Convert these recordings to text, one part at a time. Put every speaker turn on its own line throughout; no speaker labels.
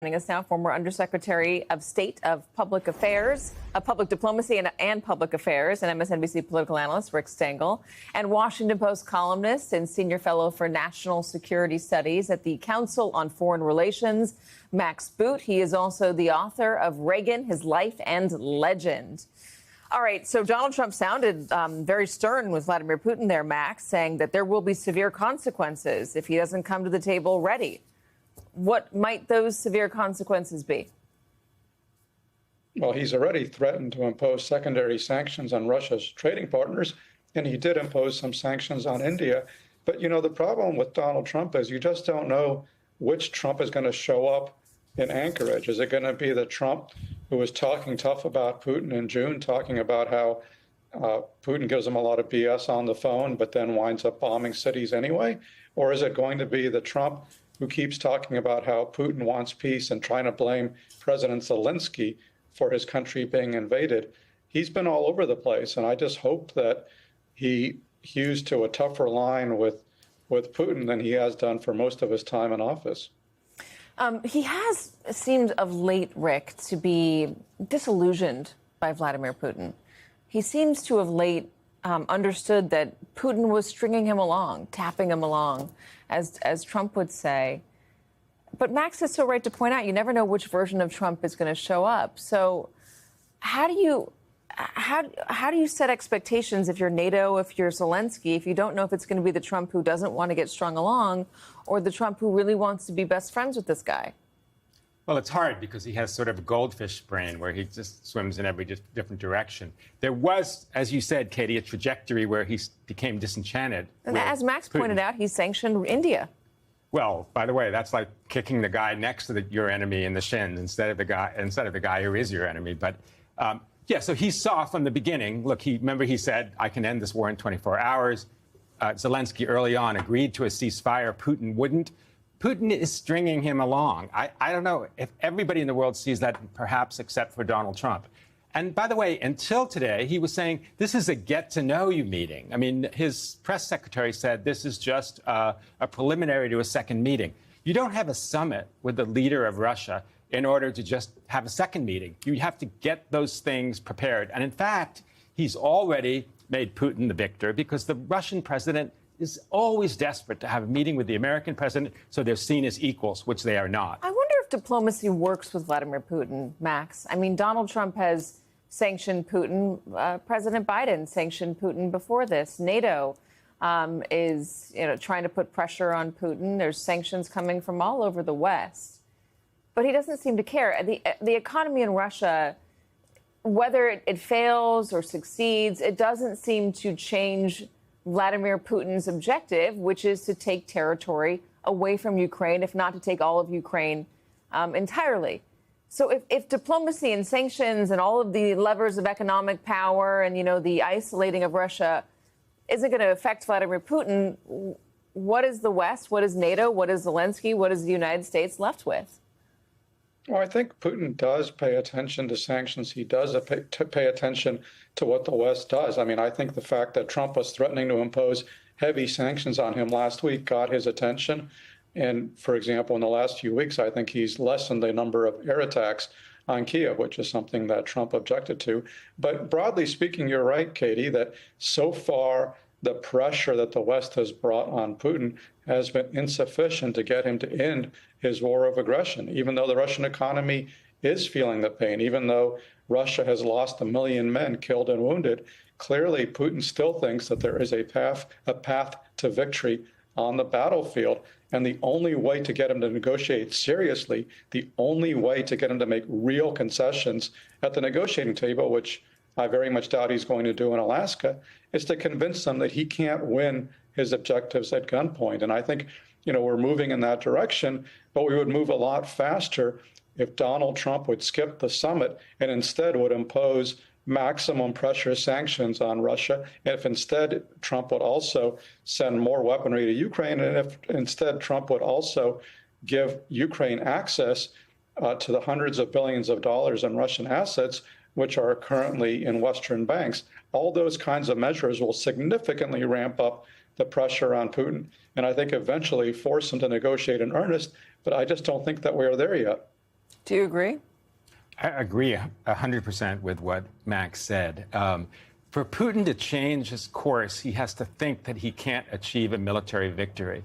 Joining us now, former Undersecretary of State of Public Affairs, Public Diplomacy and Public Affairs, and MSNBC political analyst Rick Stengel, and Washington Post columnist and senior fellow for national security studies at the Council on Foreign Relations, Max Boot. He is also the author of Reagan, His Life and Legend. All right, so Donald Trump sounded very stern with Vladimir Putin there, Max, saying that there will be severe consequences if he doesn't come to the table ready. What might those severe consequences be?
Well, he's already threatened to impose secondary sanctions on Russia's trading partners, and he did impose some sanctions on India. But, you know, the problem with Donald Trump is you just don't know which Trump is going to show up in Anchorage. Is it going to be the Trump who was talking tough about Putin in June, talking about how Putin gives him a lot of BS on the phone, but then winds up bombing cities anyway? Or is it going to be the Trump who keeps talking about how Putin wants peace and trying to blame President Zelensky for his country being invaded? He's been all over the place, and I just hope that he hews to a tougher line with Putin than he has done for most of his time in office.
He has seemed of late, Rick, to be disillusioned by Vladimir Putin. He seems to have late understood that Putin was stringing him along, tapping him along, as Trump would say. But Max is so right to point out you never know which version of Trump is going to show up. So how do you set expectations if you're NATO, if you're Zelensky, if you don't know if it's going to be the Trump who doesn't want to get strung along or the Trump who really wants to be best friends with this guy?
Well, it's hard because he has sort of a goldfish brain where he just swims in every different direction. There was, as you said, Katie, a trajectory where he became disenchanted.
And as Max pointed out, he sanctioned India.
Well, by the way, that's like kicking the guy next to your enemy in the shins instead of the guy who is your enemy. But yeah, so he saw from the beginning. Look, remember he said, "I can end this war in 24 hours." Zelensky early on agreed to a ceasefire. Putin wouldn't. Putin is stringing him along. I don't know if everybody in the world sees that, perhaps except for Donald Trump. And by the way, until today, he was saying this is a get-to-know-you meeting. I mean, his press secretary said this is just a preliminary to a second meeting. You don't have a summit with the leader of Russia in order to just have a second meeting. You have to get those things prepared. And in fact, he's already made Putin the victor because the Russian president is always desperate to have a meeting with the American president so they're seen as equals, which they are not.
I wonder if diplomacy works with Vladimir Putin, Max. I mean, Donald Trump has sanctioned Putin. President Biden sanctioned Putin before this. NATO is trying to put pressure on Putin. There's sanctions coming from all over the West. But he doesn't seem to care. The economy in Russia, whether it fails or succeeds, it doesn't seem to change Vladimir Putin's objective, which is to take territory away from Ukraine, if not to take all of Ukraine entirely. So if diplomacy and sanctions and all of the levers of economic power and, the isolating of Russia isn't going to affect Vladimir Putin, what is the West, what is NATO, what is Zelensky, what is the United States left with?
Well, I think Putin does pay attention to sanctions. He does pay attention to what the West does. I mean, I think the fact that Trump was threatening to impose heavy sanctions on him last week got his attention. And, for example, in the last few weeks, I think he's lessened the number of air attacks on Kiev, which is something that Trump objected to. But broadly speaking, you're right, Katie, that so far the pressure that the West has brought on Putin has been insufficient to get him to end his war of aggression, even though the Russian economy is feeling the pain, even though Russia has lost 1 million men killed and wounded. Clearly, Putin still thinks that there is a path to victory on the battlefield. And the only way to get him to negotiate seriously, the only way to get him to make real concessions at the negotiating table, which I very much doubt he's going to do in Alaska, is to convince them that he can't win his objectives at gunpoint. And I think, we're moving in that direction, but we would move a lot faster if Donald Trump would skip the summit and instead would impose maximum pressure sanctions on Russia. If instead Trump would also send more weaponry to Ukraine, and if instead Trump would also give Ukraine access to the hundreds of billions of dollars in Russian assets, which are currently in Western banks, all those kinds of measures will significantly ramp up the pressure on Putin, and I think eventually force him to negotiate in earnest. But I just don't think that we are there yet.
Do you agree?
I agree 100% with what Max said. For Putin to change his course, he has to think that he can't achieve a military victory.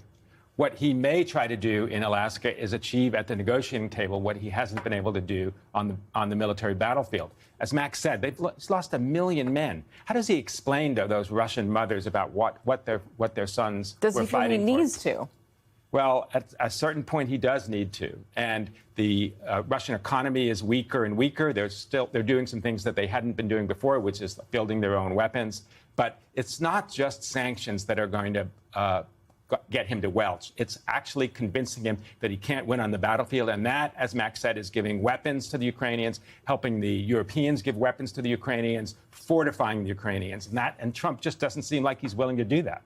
What he may try to do in Alaska is achieve at the negotiating table what he hasn't been able to do on the military battlefield. As Max said, he's lost 1 million men. How does he explain to those Russian mothers about what their sons
Does
were
he feel he
fighting for?
needs to?
Well, at a certain point, he does need to. And the Russian economy is weaker and weaker. They're doing some things that they hadn't been doing before, which is building their own weapons. But it's not just sanctions that are going to get him to Welch. It's actually convincing him that he can't win on the battlefield. And that, as Max said, is giving weapons to the Ukrainians, helping the Europeans give weapons to the Ukrainians, fortifying the Ukrainians. And Trump just doesn't seem like he's willing to do that.